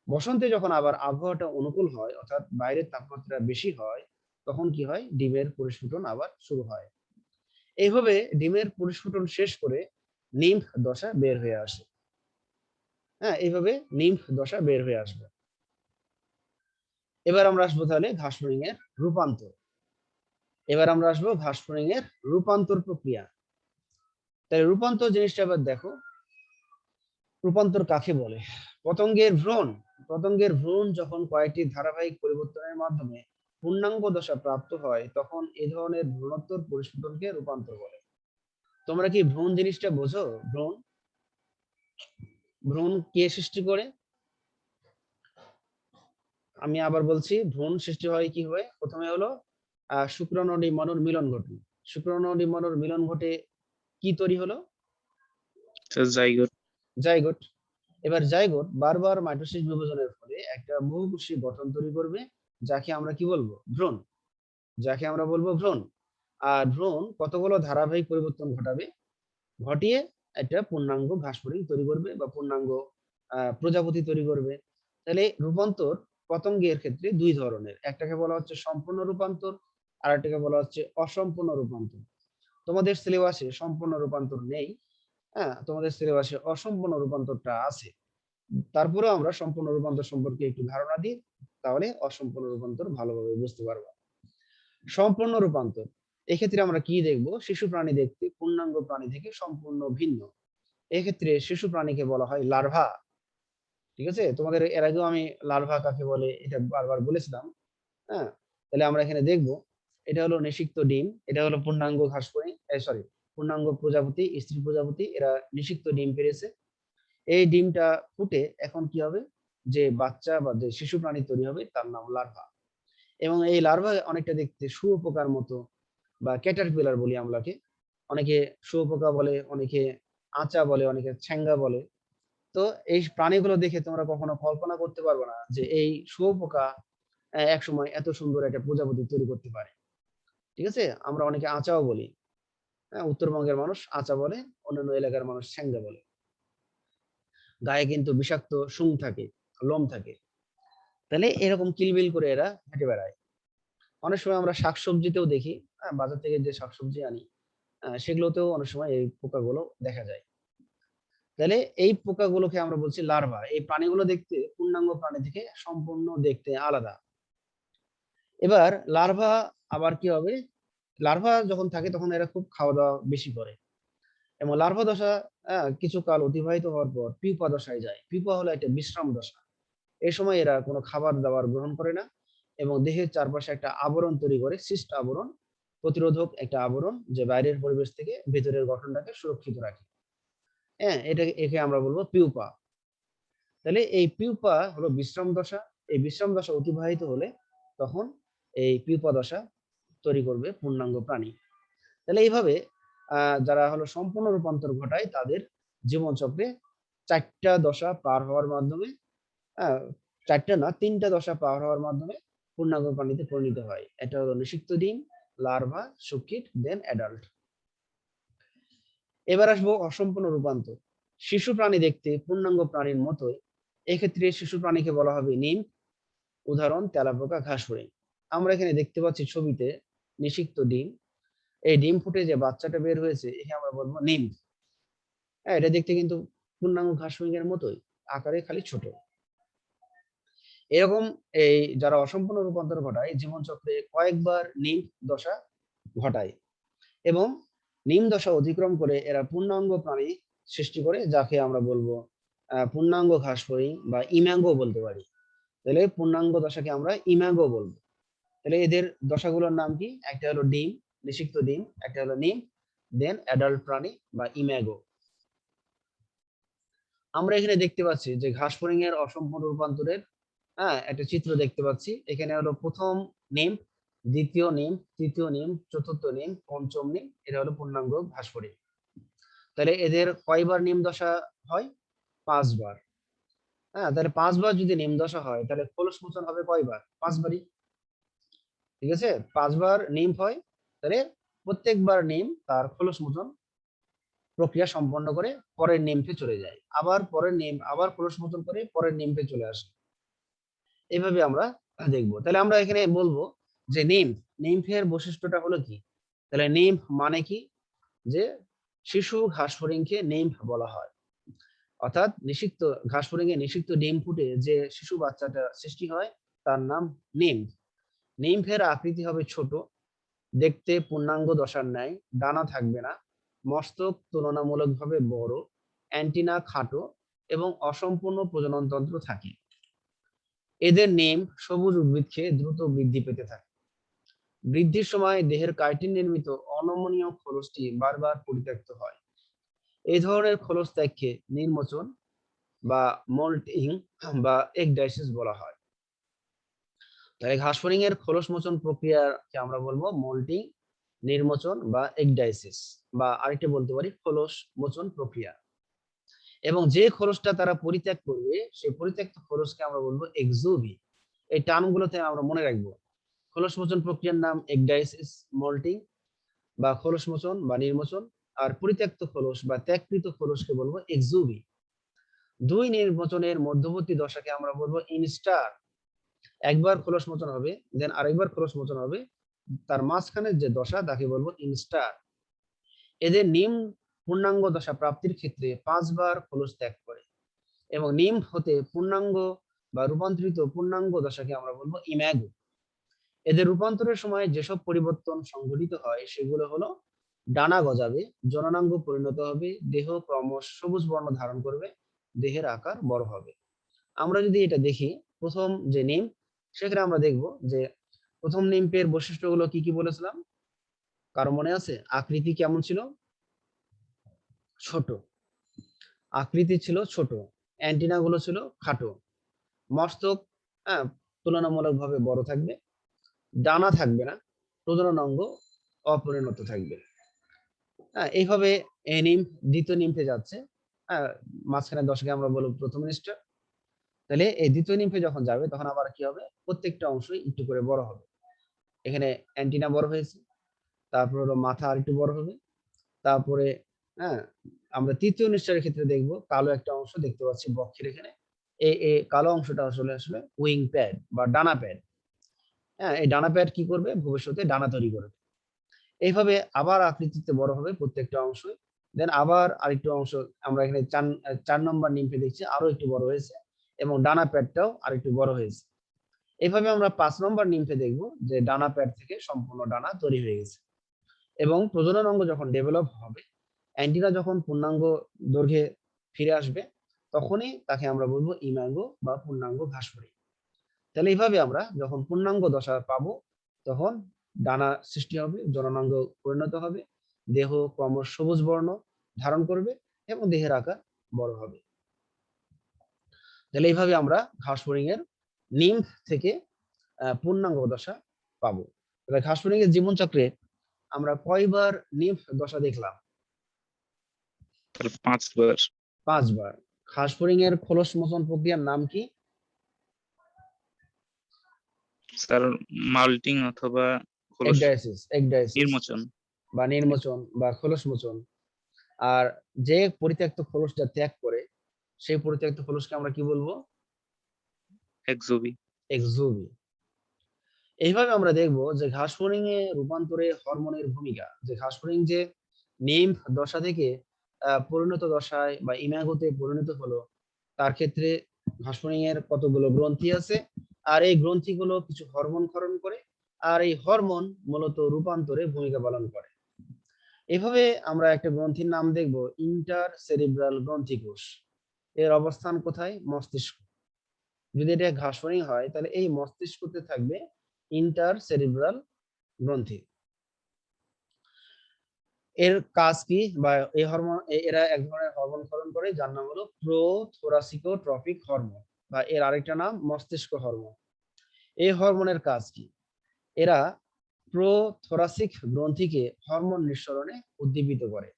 বসন্তে যখন আবার আবহাওয়াটা অনুকূল হয়, অর্থাৎ বাইরের তাপমাত্রা বেশি হয়, তখন কি হয়, ডিমের পরিস্ফুটন আবার শুরু হয়। এইভাবে ডিমের পরিস্ফুটন শেষ করে নিম্ফ দশা বের হয়ে আসে। হ্যাঁ, এইভাবে নিম্ফ দশা বের হয়ে আসবে। এবার আমরা আসবো তাহলে ঘাস ফড়িং এর রূপান্তর। এবার আমরা আসবো ঘাস ফড়িং এর রূপান্তর প্রক্রিয়া। তাহলে রূপান্তর জিনিসটা আবার দেখো, রূপান্তর কাকে বলে? পতঙ্গের ভ্রূণ যখন কয়েকটি ধারাবাহিক পরিবর্তনের মাধ্যমে পূর্ণাঙ্গ দশা প্রাপ্ত হয়, তখন এই ধরনের ভ্রূণোত্তর পরিস্ফুটনকে রূপান্তর বলে। তোমরা কি ভ্রূণ জিনিসটা বোঝো? ভ্রূণ, ভ্রূণ কে সৃষ্টি করে? আমি আবার বলছি, ভ্রূণ সৃষ্টি হয় কি হয়? প্রথমে হলো শুক্রাণু ডিম্বাণুর মিলন ঘটে। শুক্রাণু ডিম্বাণুর মিলন ঘটে কি তৈরি হলো? জাইগোট। জাইগোট। এবার জাইগোট বারবার মাইটোসিস বিভাজনের ফলে একটা বহুকোষী গঠন তৈরি করবে, যাকে আমরা কি বলবো? ভ্রূণ। যাকে আমরা বলবো ভ্রূণ। আর ভ্রূণ কতগুলো ধারাবাহিক পরিবর্তন ঘটাবে, ঘটিয়ে একটা পূর্ণাঙ্গ ঘাস ফড়িং তৈরি করবে বা পূর্ণাঙ্গ প্রজাপতি তৈরি করবে। তাহলে রূপান্তর পতঙ্গের ক্ষেত্রে দুই ধরনের, একটাকে বলা হচ্ছে সম্পূর্ণ রূপান্তর, আর একটাকে বলা হচ্ছে অসম্পূর্ণ রূপান্তর। তোমাদের সিলেবাসে সম্পূর্ণ রূপান্তর নেই, হ্যাঁ, তোমাদের সিলেবাসে অসম্পূর্ণ রূপান্তরটা আছে। তারপরেও আমরা সম্পূর্ণ রূপান্তর সম্পর্কে একটু ধারণা দিই, তাহলে অসম্পূর্ণ রূপান্তর ভালোভাবে বুঝতে পারবো। সম্পূর্ণ রূপান্তর, এক্ষেত্রে আমরা কি দেখব? শিশু প্রাণী দেখতে পূর্ণাঙ্গ প্রাণী থেকে সম্পূর্ণ ভিন্ন। এক্ষেত্রে শিশু প্রাণীকে বলা হয় লার্ভা। ঠিক আছে, তোমাদের এর আগেও আমি লার্ভা কাকে বলে এটা বারবার বলেছিলাম। হ্যাঁ, তাহলে আমরা এখানে দেখব, এটা হলো নিষিক্ত ডিম, এটা হলো পূর্ণাঙ্গ ঘাস ফড়িং, সরি, পূর্ণাঙ্গ প্রজাপতি, স্ত্রী প্রজাপতি, এরা নিষিক্ত ডিম পেড়েছে। এই ডিমটা ফুটে এখন কি হবে, যে বাচ্চা বা যে শিশু প্রাণী তৈরি হবে তার নাম লার্ভা। এবং এই লার্ভা অনেকটা দেখতে শুঁয়োপোকার মতো বা ক্যাটারপিলার বলি আমরাকে। অনেকে শুঁয়োপোকা বলে, অনেকে আঁচা বলে, অনেকে ছ্যাঙ্গা বলে। তো এই প্রাণীগুলো দেখে তোমরা কখনো কল্পনা করতে পারবে না যে এই শুঁয়োপোকা একসময় এত সুন্দর একটা প্রজাপতি তৈরি করতে পারে। ঠিক আছে, আমরা অনেকে আঁচাও বলি। হ্যাঁ, উত্তরবঙ্গের মানুষ আঁচা বলে, অন্যান্য এলাকার মানুষ ছ্যাঙ্গা বলে। গায়ে কিন্তু বিষাক্ত শুং থাকে, লোম থাকে। তাহলে এরকম কিলবিল করে এরা হেঁটে বেড়ায়। অনেক সময় আমরা শাকসবজিতেও দেখি, বাজার থেকে যে শাকসবজি আনি সেগুলোতেও অনেক সময় এই পোকাগুলো দেখা যায়। তাহলে এই পোকাগুলোকে আমরা বলছি লার্ভা। এই প্রাণীগুলো দেখতে পূর্ণাঙ্গ প্রাণী থেকে সম্পূর্ণ দেখতে আলাদা। এবার লার্ভা আবার কি হবে, লার্ভা যখন থাকে তখন এরা খুব খাওয়া দাওয়া বেশি করে, এবং লার্ভা দশা কিছু কাল অতিবাহিত হওয়ার পর পিউপা দশায় যায়। পিউপা হলো একটা বিশ্রাম দশা। এই সময় এরা কোনো খাবার দাবার গ্রহণ করে না এবং দেহের চারপাশে একটা আবরণ তৈরি করে, সিস্ট আবরণ, প্রতিরোধক একটা আবরণ, যে বাইরের পরিবেশ থেকে ভেতরের গঠনটাকে সুরক্ষিত রাখে। হ্যাঁ, একে আমরা বলবো পিউপা। তাহলে এই পিউপা হলো বিশ্রাম দশা। এই বিশ্রাম দশা অতিবাহিত হলে তখন এই পিউপা দশা তৈরি করবে পূর্ণাঙ্গ প্রাণী। তাহলে এইভাবে যারা হলো সম্পূর্ণ রূপান্তর ঘটায়, তাদের জীবনচক্রে 4টা দশা পার হওয়ার মাধ্যমে, আহ 4টা না 3টা দশা পার হওয়ার মাধ্যমে পূর্ণাঙ্গ প্রাণীতে পরিণত হয়। এটা হলো নিষিক্ত ডিম, লার্ভা, শুকিট, দেন অ্যাডাল্ট। এবার আসবো অসম্পূর্ণ রূপান্তর। শিশু প্রাণী দেখতে পূর্ণাঙ্গ প্রাণীর মতোই, এক্ষেত্রে শিশু প্রাণীকে বলা হবে নিম। উদাহরণ তেলাপোকা, ঘাস ফড়িং। আমরা এখানে দেখতে পাচ্ছি ছবিতে নিষিক্ত ডিম। এই ডিম ফুটে যে বাচ্চাটা বের হয়েছে, একে আমরা বলবো নিম। হ্যাঁ, এটা দেখতে কিন্তু পূর্ণাঙ্গ ঘাস ফড়িং এর মতোই, আকারে খালি ছোট। এরকম এই যারা অসম্পূর্ণ রূপান্তর ঘটায়, জীবনচক্রে কয়েকবার নিম দশা ঘটায় এবং নিম দশা অতিক্রম করে এরা পূর্ণাঙ্গ প্রাণী সৃষ্টি করে, যাকে আমরা বলবো পূর্ণাঙ্গ ঘাস ফড়িং বা ইম্যাঙ্গো বলতে পারি। তাহলে পূর্ণাঙ্গ দশাকে আমরা ইম্যাঙ্গো বলবো। তাহলে এদের দশাগুলোর নাম কি? একটা হলো ডিম, নিষিক্ত ডিম, একটা হলো নিম, দেন অ্যাডাল্ট প্রাণী বা ইম্যাগো। আমরা এখানে দেখতে পাচ্ছি যে ঘাস ফড়িং এর অসম্পূর্ণ রূপান্তরের একটা চিত্র দেখতে পাচ্ছি। এখানে হলো প্রথম নিম, দ্বিতীয় নিম, তৃতীয় নিম, চতুর্থ নিম, পঞ্চম নিম, এটা হলো পূর্ণাঙ্গ ঘাস ফড়িং। তাহলে এদের কয়বার নিম দশা হয়? 5 বার। তাহলে 5 বার যদি নিম দশা হয় তাহলে খোলস মোচন হবে কয়বার? 5 বারই। ঠিক আছে, 5 বার নিম হয়, তাহলে প্রত্যেকবার নিম তার খোলস মোচন প্রক্রিয়া সম্পন্ন করে পরের নিম্ফে চলে যায়, আবার পরের নিম আবার খোলস মোচন করে পরের নিম্ফে চলে আসে। এইভাবে আমরা দেখবো। তাহলে আমরা এখানে বলবো যে নিম্ফের বৈশিষ্ট্যটা হলো কি? তাহলে নিম্ফ মানে কি? যে শিশু ঘাস ফড়িংকে নিম্ফ বলা হয়। অর্থাৎ নিষিক্ত ঘাস ফড়িংয়ে নিষিক্ত ডিম ফুটে যে শিশু বাচ্চাটা সৃষ্টি হয় তার নাম নিম্ফ। নিম্ফের আকৃতি হবে ছোট, দেখতে পূর্ণাঙ্গ দশার ন্যায়, ডানা থাকবে না, মস্তক তুলনামূলকভাবে বড়, অ্যান্টিনা খাটো এবং অসম্পূর্ণ প্রজননতন্ত্র থাকে। এদের নিম সবুজ উদ্ভিদ খেয়ে দ্রুত বৃদ্ধি পেতে থাকে। বৃদ্ধির সময় দেহের কাইটিন নির্মিত অনমনীয় খোলসটি বারবার পরিত্যক্ত হয়। এই ধরনের খোলস ত্যাগকে নির্মোচন বা মোল্টিং বা এগডাইসিস বলা হয়। তাহলে ঘাস ফড়িং এর খোলস মোচন প্রক্রিয়াকে আমরা বলবো মোল্টিং, নির্মোচন বা এগডাইসিস, বা আরেকটা বলতে পারি খোলস মোচন প্রক্রিয়া। এবং যে খোলসটা তারা পরিত্যাগ করবে সেই পরিত্যক্ত খোলসকে আমরা বলবো এক্সুভি। এই টার্মগুলোতে আমরা মনে রাখবো। খোলস মোচন প্রক্রিয়ার নাম এগডাইসিস, মোল্টিং বা খোলস মোচন বা নির্মোচন, আর পরিত্যক্ত খোলস বা ত্যাগকৃত খোলসকে বলবো এক্সুভি। দুই নির্বাচনের মধ্যবর্তী দশাকে আমরা বলবো ইনস্টার। একবার খোলস মোচন হবে, দেন আরেকবার খোলস মোচন হবে, তার মাঝখানের যে দশা তাকে বলবো ইনস্টার। এদের নিম পূর্ণাঙ্গ দশা প্রাপ্তির ক্ষেত্রে 5 বার খোলস ত্যাগ করে, এবং নিম হতে পূর্ণাঙ্গ বা রূপান্তরিত পূর্ণাঙ্গ দশাকে আমরা বলবো ইম্যাগো। এদের রূপান্তরের সময় যেসব পরিবর্তন সংঘটিত হয় সেগুলো হলো: ডানা গজাবে, জননাঙ্গ পরিণত হবে, দেহ ক্রমশ সবুজ বর্ণ ধারণ করবে, দেহের আকার বড় হবে। আমরা যদি এটা দেখি, প্রথম যে নিম, সেখানে আমরা দেখব যে প্রথম নিম্ফের বৈশিষ্ট্যগুলো কি কি বলেছিলাম? কারো মনে আছে? আকৃতি কেমন ছিল? ছোট। আকৃতি ছিল ছোট, অ্যান্টিনা গুলো ছিল খাটো, মস্তক তুলনামূলকভাবে বড় থাকবে, ডানা থাকবে না, প্রজনন অঙ্গ অপরিণত থাকবে। এইভাবে এই নিম্ফ দ্বিতীয় নিম্ফে যাচ্ছে। মাঝখানে দশকে আমরা বলবো প্রথম নিষ্ঠা। তাহলে এই দ্বিতীয় নিম্ফে যখন যাবে তখন আবার কি হবে? প্রত্যেকটা অংশই একটু করে বড় হবে। এখানে অ্যান্টিনা বড় হয়েছে, তারপর হলো মাথা আর একটু বড় হবে, তারপরে হ্যাঁ আমরা তৃতীয় নিষ্ঠার ক্ষেত্রে দেখব কালো একটা অংশ দেখতে পাচ্ছি বক্ষের এখানে। এই কালো অংশটা আসলে আসলে উইং প্যাড বা ডানা প্যাড। এই ডানা প্যাড কি করবে? ভবিষ্যতে ডানা তৈরি করবে। এইভাবে আবার আকৃতিতে বড় হবে প্রত্যেকটা অংশ। দেন আবার আরেকটু অংশ আমরা এখানে 4 নম্বর নিম্ফে দেখছি আরো একটু বড় হয়েছে, এবং ডানা প্যাডটাও আরেকটু বড় হয়েছে। এইভাবে আমরা 5 নম্বর নিম্ফে দেখব যে ডানা প্যাড থেকে সম্পূর্ণ ডানা তৈরি হয়ে গেছে। এবং প্রজনন অঙ্গ যখন ডেভেলপ হবে, অ্যান্টিনা যখন পূর্ণাঙ্গ দৈর্ঘ্যে ফিরে আসবে, তখনই তাকে আমরা বলবো ইম্যাগো বা পূর্ণাঙ্গ ঘাস ফড়িং। তাহলে এইভাবে আমরা যখন পূর্ণাঙ্গ দশা পাবো তখন ডানা সৃষ্টি হবে, জননাঙ্গ পরিণত হবে, দেহ ক্রমশ সবুজ বর্ণ ধারণ করবে এবং দেহের আকার বড় হবে। তাহলে এইভাবে আমরা ঘাস ফড়িং এর নিম্ফ থেকে পূর্ণাঙ্গ দশা পাবো। তাহলে ঘাস ফড়িং এর জীবন চক্রে আমরা কয়বার নিম্ফ দশা দেখলাম? 5 বার। 5 বার। ঘাস ফড়িং এর খোলস মোচন প্রক্রিয়ার নাম কি? স্যার, মাল্টিং অথবা খোলস এগডাইসিস নির্মোচন। বা নির্মোচন বা খোলস মোচন। আর যে পরিত্যক্ত খোলসটা ত্যাগ করে সেই পরিত্যক্ত খোলসকে আমরা কি বলবো? এক্সোবি। এক্সুভি। এইভাবে আমরা দেখব যে ঘাস ফড়িং এ রূপান্তরে হরমোনের ভূমিকা। যে ঘাস ফড়িং যে নিম্ফ দশা থেকে পরিণত দশায় বা ইম্যাগোতে পরিণত হলো, তার ক্ষেত্রে ঘাস ফড়িং এর কতগুলো গ্রন্থি আছে, আর এই গ্রন্থিগুলো কিছু হরমোন ক্ষরণ করে, আর এই হরমোন মূলত রূপান্তরে ভূমিকা পালন করে। এভাবে আমরা একটা গ্রন্থির নাম দেখব ইন্টার সেরিব্রাল গ্রন্থিকোষ। এর অবস্থান কোথায়? মস্তিষ্ক। যদি এটা ঘাস ফড়িং হয় তাহলে এই মস্তিষ্কতে থাকবে ইন্টার সেরিব্রাল গ্রন্থি। এর কাজ কি, বা এই হরমোন, এরা এক ধরনের হরমোন ক্ষরণ করে যার নাম হলো প্রোথোরাসিকোট্রপিক হরমোন, বা এর আরেকটা নাম মস্তিষ্ক হরমোন। এই হরমোনের কাজ কি? এরা প্রোথোরাসিক গ্রন্থিকে হরমোন নিঃসরণে উদ্দীপিত করে।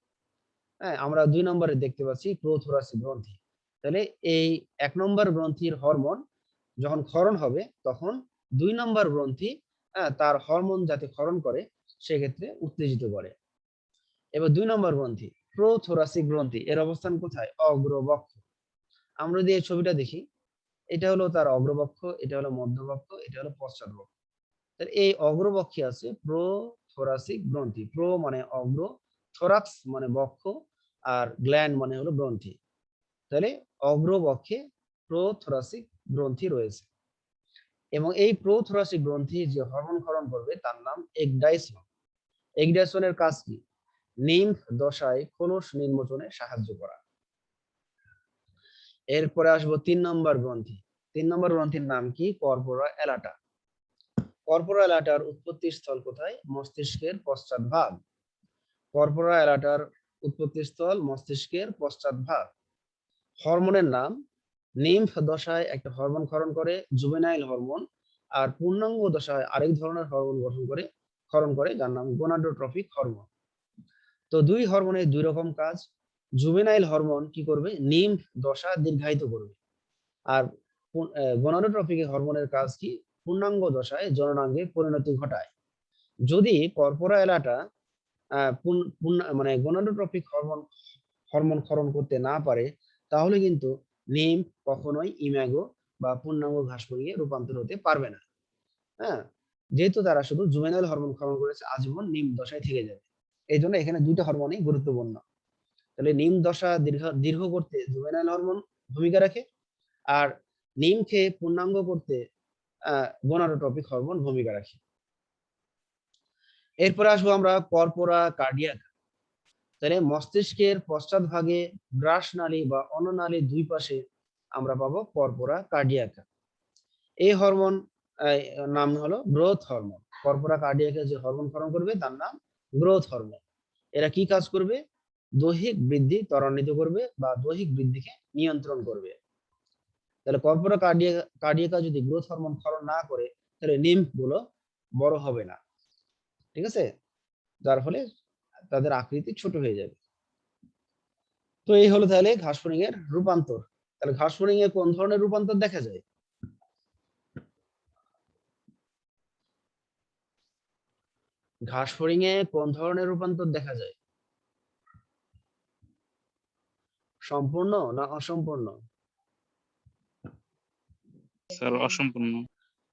হ্যাঁ, আমরা 2 নম্বরে দেখতে পাচ্ছি প্রোথোরাসিক গ্রন্থি। তাহলে এই 1 নম্বর গ্রন্থির হরমোন যখন ক্ষরণ হবে তখন 2 নম্বর গ্রন্থি তার হরমোন যাতে ক্ষরণ করে সেক্ষেত্রে উত্তেজিত করে। এবার 2 নম্বর গ্রন্থি প্রোথোরাসিক গ্রন্থি, এর অবস্থান কোথায়? অগ্রবক্ষ। আমরা যদি এই ছবিটা দেখি, এটা হলো তার অগ্রবক্ষ, এটা হলো মধ্যবক্ষ, এটা হলো পশ্চাৎবক্ষ। তাহলে এই অগ্রবক্ষে আছে প্রোথোরাসিক গ্রন্থি। প্রো মানে অগ্র, থোরাক্স মানে বক্ষ, আর গ্ল্যান্ড মানে হলো গ্রন্থি। তাহলে অগ্রবক্ষে প্রোথোরাসিক গ্রন্থি রয়েছে, এবং এই প্রোথোরাসিক গ্রন্থি যে হরমোন ক্ষরণ করবে তার নাম এগডাইসন। এগডাইসনের কাজ কি? নিম্ফ দশায় খোলস নির্মোচনে সাহায্য করা। এরপরে আসবো 3 নম্বর গ্রন্থি। 3 নম্বর গ্রন্থির নাম কি? কর্পোরা এলাটা। কর্পোরা এলাটার উৎপত্তি স্থল কোথায়? মস্তিষ্কের পশ্চাৎভাগ। কর্পোরা এলাটার উৎপত্তি স্থল মস্তিষ্কের পশ্চাৎভাগ। হরমোনের নাম, নিম্ফ দশায় একটা হরমোন ক্ষরণ করে জুভেনাইল হরমোন, আর পূর্ণাঙ্গ দশায় আরেক ধরনের হরমোন ক্ষরণ করে যার নাম গোনাডোট্রপিক হরমোন। তো দুই হরমোনের দুই রকম কাজ। জুভেনাইল হরমোন কি করবে? নিম্ফ দশা দীর্ঘায়িত করবে, আর গোনাডোট্রপিক হরমোনের কাজ কি? পূর্ণাঙ্গ দশায় জননাঙ্গে পরিণতি ঘটায়। যদি কর্পোরা এলাটা মানে গোনাডোট্রপিক হরমোন হরমোন ক্ষরণ করতে না পারে, তাহলে কিন্তু নিম্ফ কখনোই ইম্যাগো বা পূর্ণাঙ্গ ঘাসফড়িংয়ে রূপান্তর হতে পারবে না। হ্যাঁ, যেহেতু তারা শুধু জুভেনাইল হরমোন ক্ষরণ করেছে, আজীবন নিম্ন দশায় থেকে যাবে। এই জন্য এখানে দুইটা হরমোনই গুরুত্বপূর্ণ। তাহলে নিম্ন দশা দীর্ঘ করতে জুভেনাইল হরমোন ভূমিকা রাখে, আর নিমকে পূর্ণাঙ্গ করতে গোনাডোট্রপিক হরমোন ভূমিকা রাখে। এরপরে আসবো আমরা কর্পোরা কার্ডিয়াক। তাহলে মস্তিষ্কের পশ্চাৎভাগে গ্রাস নালী বা অন্ননালীর দুই পাশে আমরা পাবো কর্পোরা কার্ডিয়াকা। এই হরমোন নাম হলো গ্রোথ হরমোন। কর্পোরা কার্ডিয়াকে যে হরমোন ক্ষরণ করবে তার নাম গ্রোথ হরমোন। এরা কি কাজ করবে? দৈহিক বৃদ্ধি ত্বরান্বিত করবে বা দৈহিক বৃদ্ধিকে নিয়ন্ত্রণ করবে। তাহলে কর্পোরা কার্ডিয়াকা যদি গ্রোথ হরমোন ক্ষরণ না করে, তাহলে নিম্ফ গুলো বড় হবে না, ঠিক আছে, যার ফলে তাদের আকৃতি ছোট হয়ে যাবে। তো এই হলো তাহলে ঘাসফড়িং এর রূপান্তর। তাহলে ঘাসফড়িং এ কোন ধরনের রূপান্তর দেখা যায়? ঘাসফড়িং এ কোন ধরনের রূপান্তর দেখা যায়? সম্পূর্ণ না অসম্পূর্ণ? স্যার অসম্পূর্ণ।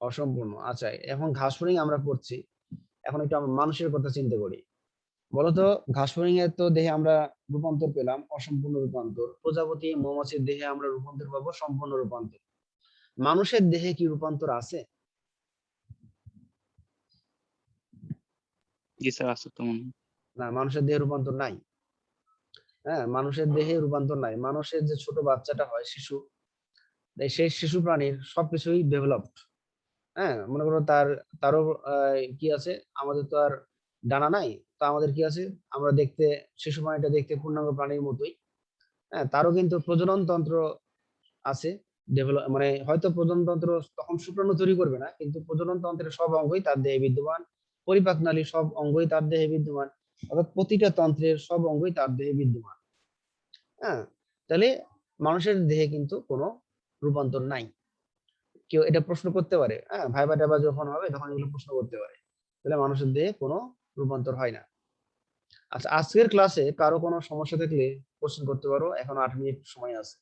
অসম্পূর্ণ। আচ্ছা, এখন ঘাসফড়িং আমরা পড়ছি, এখন একটু আমরা মানুষের কথা চিন্তা করি। বলতো ঘাসফড়িং এর তো দেহে আমরা রূপান্তর পেলাম অসম্পূর্ণ রূপান্তর, প্রজাপতি মৌমাছির দেহে আমরা রূপান্তর পাবো সম্পূর্ণ রূপান্তর। মানুষের দেহে কি রূপান্তর আছে? জি স্যার, আছে তো মনে হয়। না, মানুষের দেহে রূপান্তর নাই। হ্যাঁ, মানুষের দেহে রূপান্তর নাই। মানুষের যে ছোট বাচ্চাটা হয়, শিশু, সেই শিশু প্রাণীর সবকিছুই ডেভেলপড। হ্যাঁ, মনে করো তারও কি আছে, আমাদের তো আর ডানা নাই, তো আমাদের কি আছে, আমরা দেখতে, শিশু প্রাণীটা দেখতে পূর্ণাঙ্গ প্রাণীর মতোই। হ্যাঁ, তারও কিন্তু প্রজনন তন্ত্র আছে, ডেভেলপ, মানে হয়তো প্রজনন তন্ত্র তখন শুক্রাণু তৈরি করবে না, কিন্তু প্রজনন তন্ত্রের সব অঙ্গই তার দেহে বিদ্যমান, পরিপাক নালীর সব অঙ্গই তার দেহে বিদ্যমান, অর্থাৎ প্রতিটা তন্ত্রের সব অঙ্গই তার দেহে বিদ্যমান। হ্যাঁ, তাহলে মানুষের দেহে কিন্তু কোনো রূপান্তর নাই। কেউ এটা প্রশ্ন করতে পারে, হ্যাঁ, ভাইবা টাইবা যখন হবে তখন এগুলো প্রশ্ন করতে পারে। তাহলে মানুষের দেহে কোনো রূপান্তর হয় না। আচ্ছা, আজকের ক্লাসে কারো কোনো সমস্যা থাকলে কোশ্চেন করতে পারো, এখন 8 মিনিট সময় আছে।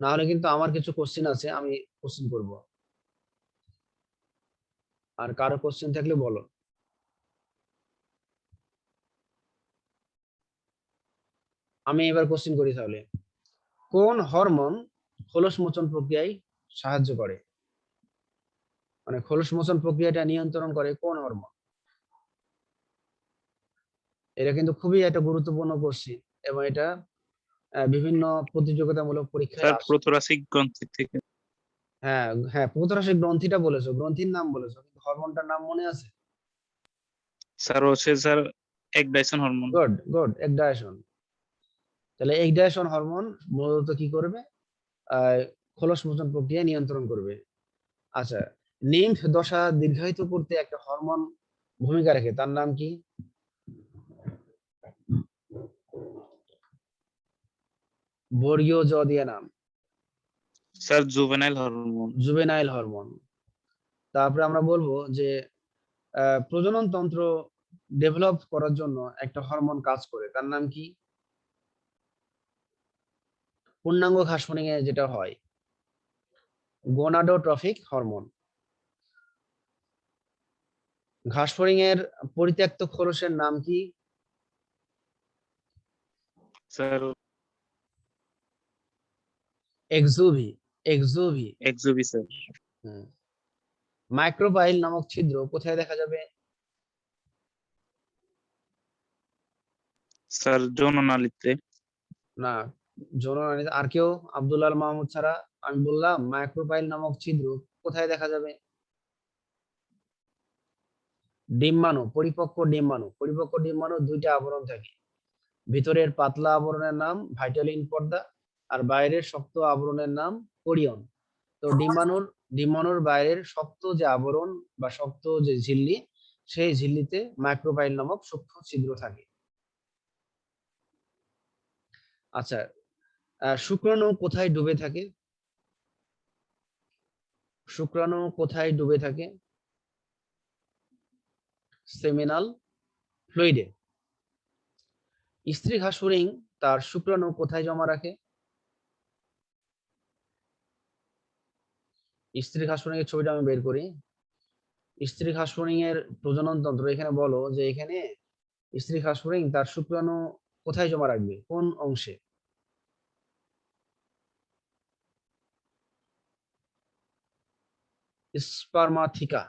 না হলে কিন্তু আমার কিছু কোশ্চেন আছে, আমি কোশ্চেন করব। আর কারো কোশ্চেন থাকলে বলো। আমি এবার কোশ্চেন করি তাহলে। কোন হরমোন খোলস মোচন প্রক্রিয়ায় সাহায্য করে? মানে খোলস মোচন প্রক্রিয়াটা নিয়ন্ত্রণ করে কোন হরমোন? এটা কিন্তু খুবই একটা গুরুত্বপূর্ণ কোশ্চেন, এবং এটা বিভিন্ন প্রতিযোগিতামূলক পরীক্ষায় স্যার আসে। প্রোথোরাসিক গ্রন্থি থেকে। হ্যাঁ হ্যাঁ, প্রত্যাশিক গ্রন্থিটা বলেছো, গ্রন্থির নাম বলেছো, কিন্তু হরমোনটার নাম মনে আছে? স্যার হচ্ছে sir ecdysone hormone. Good good, ecdysone. তাহলে এগডাইশন হরমোন মূলত কি করবে? আহ, খোলস মোচন প্রক্রিয়া নিয়ন্ত্রণ করবে। আচ্ছা, নিম্ফ দশা দীর্ঘায়িত করতে একটা হরমোন ভূমিকা রাখে, তার নাম কি? বর্গীয় জ দিয়ে নাম। Sir juvenile hormone. Juvenile hormone. তারপরে আমরা বলবো যে প্রজনন তন্ত্র ডেভেলপ করার জন্য একটা হরমোন কাজ করে, তার নাম কি? পূর্ণাঙ্গ ঘাসফড়িং এ যেটা হয়, গোনাডোট্রফিক হরমোন। ঘাসফড়িং এর পরিত্যক্ত খোলসের নাম কি? স্যার এক্সুভি। এক্সুভি। এক্সোভি স্যার। মাইক্রোপাইল নামক ছিদ্র কোথায় দেখা যাবে? স্যার যৌননালীতে। না, যৌননালীতে। আর কেউ? আব্দুল্লাহ আল মাহমুদ ছাড়া। আমি বললাম মাইক্রোপাইল নামক ছিদ্র কোথায় দেখা যাবে? ডিম্বাণু, পরিপক্ক ডিম্বাণু। পরিপক্ক ডিম্বাণু দুইটা আবরণ থাকে, ভিতরের পাতলা আবরণের নাম ভাইটালিন পর্দা, আর বাইরের শক্ত আবরণের নাম কোরিয়ন। তো ডিম্বাণুর বাইরের শক্ত যে আবরণ বা শক্ত যে ঝিল্লি, সেই ঝিল্লিতে মাইক্রোপাইল নামক সূক্ষ্ম ছিদ্র থাকে। আচ্ছা, শুক্রাণু কোথায় ডুবে থাকে? শুক্রাণু কোথায় ডুবে থাকে? সেমিনাল ফ্লুইডে। স্ত্রী ঘাসফড়িং তার শুক্রাণু কোথায় জমা রাখে? স্ত্রী ঘাসফড়িং এর ছবিটা আমি বের করি। স্ত্রী ঘাসফড়িং এর প্রজনন তন্ত্র, এখানে বলো যে এখানে স্ত্রী ঘাসফড়িং তার শুক্রাণু কোথায় জমা রাখবে, কোন অংশে? স্পার্মাথিকা।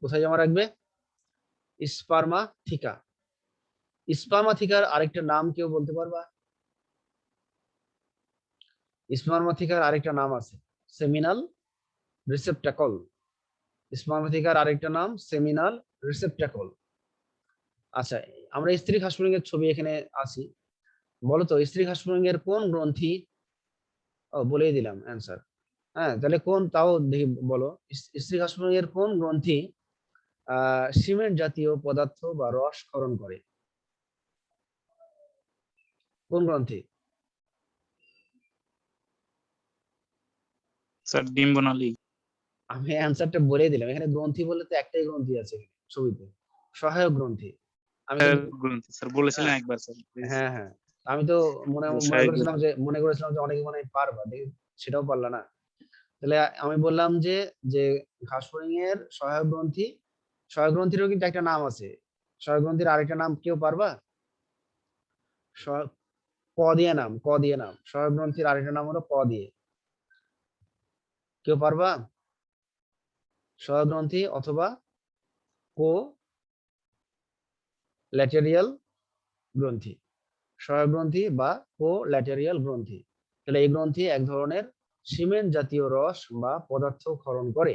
কোথায় জমা রাখবে? স্পার্মাথিকা। স্পার্মাথিকার আরেকটা নাম কেউ বলতে পারবা? স্পার্মাথিকার আরেকটা নাম আছে, সেমিনাল রিসেপ্টাকল। স্পার্মাথিকার আরেকটা নাম সেমিনাল রিসেপ্টাকল। আচ্ছা, আমরা স্ত্রী ঘাসফড়িং এর ছবি এখানে আছি। বলতো স্ত্রী ঘাসফড়িং এর কোন গ্রন্থি? ও, বলেই দিলাম অ্যান্সার। হ্যাঁ, তাহলে কোন, তাও দেখি বলো। স্ত্রী ঘাসফড়িং এর কোন গ্রন্থি সিমেন্ট জাতীয় পদার্থ বা রস ক্ষরণ করে? কোন গ্রন্থি? স্যার ডিম্বনালী। আমি অ্যান্সারটা বলে দিলাম, এখানে গ্রন্থি বলে তো একটাই গ্রন্থি আছে এখানে ছবিতে, সহায়ক গ্রন্থি। আমি স্যার কিন্তু গ্রন্থি স্যার বলেছিলেন হ্যাঁ একবার স্যার প্লিজ। হ্যাঁ হ্যাঁ, আমি তো মনে মনে সহায়ক করেছিলাম গ্রন্থি। যে মনে করেছিলাম যে অনেকে মনে হয় পারবা, দেখি সেটাও পারলা না। তাহলে আমি বললাম যে যে ঘাসফড়িং এর সহায়ক গ্রন্থি, সহায়ক গ্রন্থিরও কিন্তু একটা নাম আছে। সহায়ক গ্রন্থির আরেকটা নাম কেউ পারবা? ক দিয়ে নাম, ক দিয়ে নাম। সহায়ক গ্রন্থির আরেকটা নাম হলো ক দিয়ে। কেউ পারবা? সহায়ক গ্রন্থি অথবা কো ল্যাটেরিয়াল গ্রন্থি। সহায়ক গ্রন্থি বা কো ল্যাটেরিয়াল গ্রন্থি। তাহলে এই গ্রন্থি এক ধরনের সিমেন্ট জাতীয় রস বা পদার্থ ক্ষরণ করে।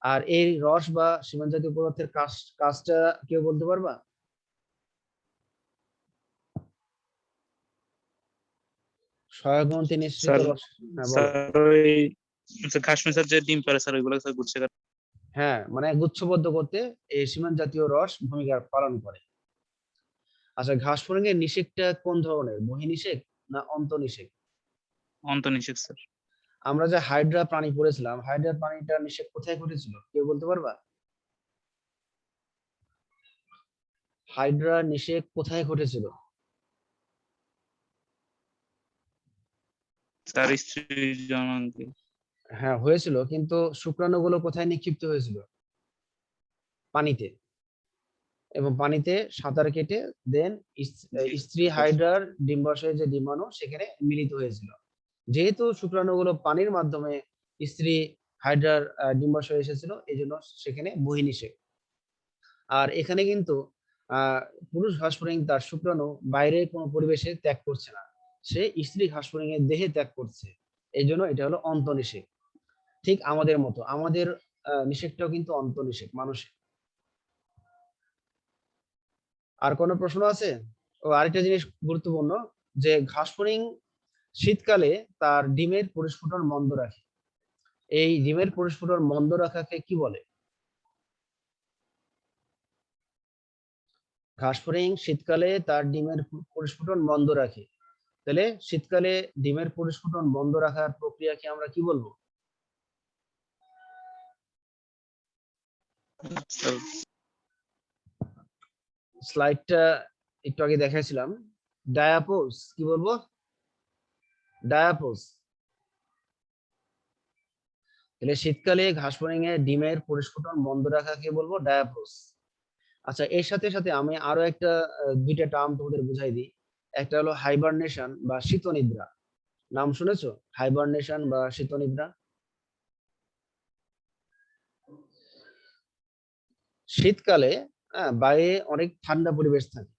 আর এই রস বা সিমেন্ট জাতীয় পদার্থের কাজটা কেউ বলতে পারবা? সহায়ক গ্রন্থি নিঃসৃত স্যার রস। হ্যাঁ বলো। স্যার ওই ঘাসফড়িং স্যার যে ডিম পারে স্যার ওইগুলো স্যার গুচ্ছে কাটে। হ্যাঁ, মানে গুচ্ছবদ্ধ করতে এই সিমেন্ট জাতীয় রস ভূমিকা পালন করে। আচ্ছা, ঘাসফড়িং এর নিষেকটা কোন ধরনের, বহির্নিষেক না অন্তর্নিষেক? অন্তর্নিষেক স্যার। আমরা যে হাইড্রা প্রাণী পড়েছিলাম, হাইড্রা প্রাণীটা নিষেক কোথায় ঘটেছিল, কেউ বলতে পারবা? হাইড্রা নিষেক কোথায় ঘটেছিল? স্যার স্ত্রী জননাঙ্গে। হ্যাঁ হয়েছিল, কিন্তু শুক্রাণুগুলো কোথায় নিক্ষিপ্ত হয়েছিল? পানিতে। এবং পানিতে সাঁতার কেটে দেন জি স্ত্রী স্যার। হাইড্রার ডিম্বাশয়ে যে ডিম্বাণু সেখানে মিলিত হয়েছিল। যেহেতু শুক্রাণুগুলো পানির মাধ্যমে স্ত্রী হাইড্রার ডিম্বাশয়ে এসেছিল, এই জন্য সেখানে বহির্নিষেক। আর এখানে কিন্তু আহ পুরুষ ঘাসফড়িং তার শুক্রাণু বাইরে কোনো পরিবেশে ত্যাগ করছে না, সে স্ত্রী ঘাসফড়িং এর দেহে ত্যাগ করছে। এই জন্য এটা হলো অন্তর্নিষেক। ঠিক আমাদের মতো, আমাদের নিষেকটাও কিন্তু অন্তর্নিষেক মানুষের। আর কোনো প্রশ্ন আছে? ও আরেকটা জিনিস গুরুত্বপূর্ণ, যে ঘাসফড়িং শীতকালে তার ডিমের পরিস্ফুটন বন্ধ রাখে। এই ডিমের পরিস্ফুটন বন্ধ রাখাকে কি বলে? ঘাসফড়িং শীতকালে তার ডিমের পরিস্ফুটন বন্ধ রাখে। তাহলে শীতকালে ডিমের পরিস্ফুটন বন্ধ রাখার প্রক্রিয়াকে আমরা কি বলবো? স্যার স্লাইডটা একটু আগে দেখাইছিলাম, ডায়াপোজ। কি বলবো? ডায়াপোজ। তাহলে শীতকালে ঘাসফড়িং এ ডিমের পরিস্ফুটন বন্ধ রাখাকে বলবো ডায়াপোজ। আচ্ছা, এর সাথে সাথে আমি আরো একটা দুইটা টার্ম তোমাদের বুঝাই দিই। একটা হলো হাইবারনেশন বা শীতনিদ্রা। নাম শুনেছো? হাইবারনেশন বা শীতনিদ্রা। শীতকালে বাইরে অনেক ঠান্ডা পরিবেশ থাকে,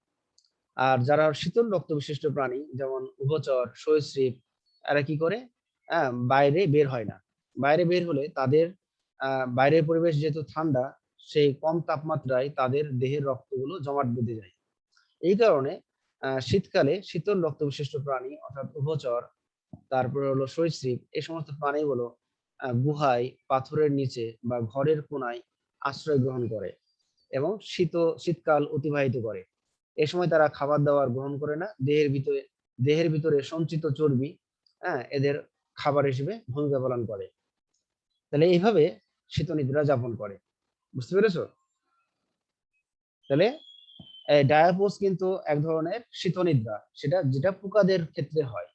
আর যারা শীতল রক্ত বিশিষ্ট প্রাণী যেমন উভচর, সরীসৃপ, এরা কি করে? বাইরে বের হয় না। বাইরে বের হলে তাদের বাইরের পরিবেশ যেহেতু ঠান্ডা, সেই কম তাপমাত্রায় তাদের দেহের রক্তগুলো জমাট বেঁধে যায়। এই কারণে শীতকালে শীতল রক্ত বিশিষ্ট প্রাণী অর্থাৎ উভচর, তারপরে হলো সরীসৃপ, এই সমস্ত প্রাণীগুলো গুহায়, পাথরের নিচে বা ঘরের কোনায় আশ্রয় গ্রহণ করে এবং শীতকাল অতিবাহিত করে। এ সময় তারা খাবার দাবার গ্রহণ করে না, দেহের ভিতরে সঞ্চিত চর্বি এদের খাবার হিসেবে ভূমিকা পালন করে। তাহলে এইভাবে শীতনিদ্রা যাপন করে। বুঝতে পেরেছো? তাহলে ডায়াপোজ কিন্তু এক ধরনের শীতনিদ্রা, যেটা পোকাদের ক্ষেত্রে হয়।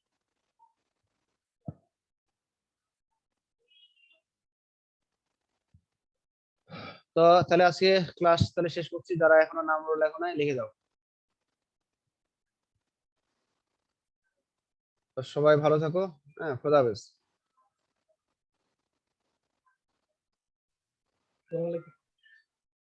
তো তাহলে আজকে ক্লাস তাহলে শেষ করছি, যারা এখনো নাম লেখো নাই লিখে দাও। তো সবাই ভালো থাকো। খোদা হাফেজ।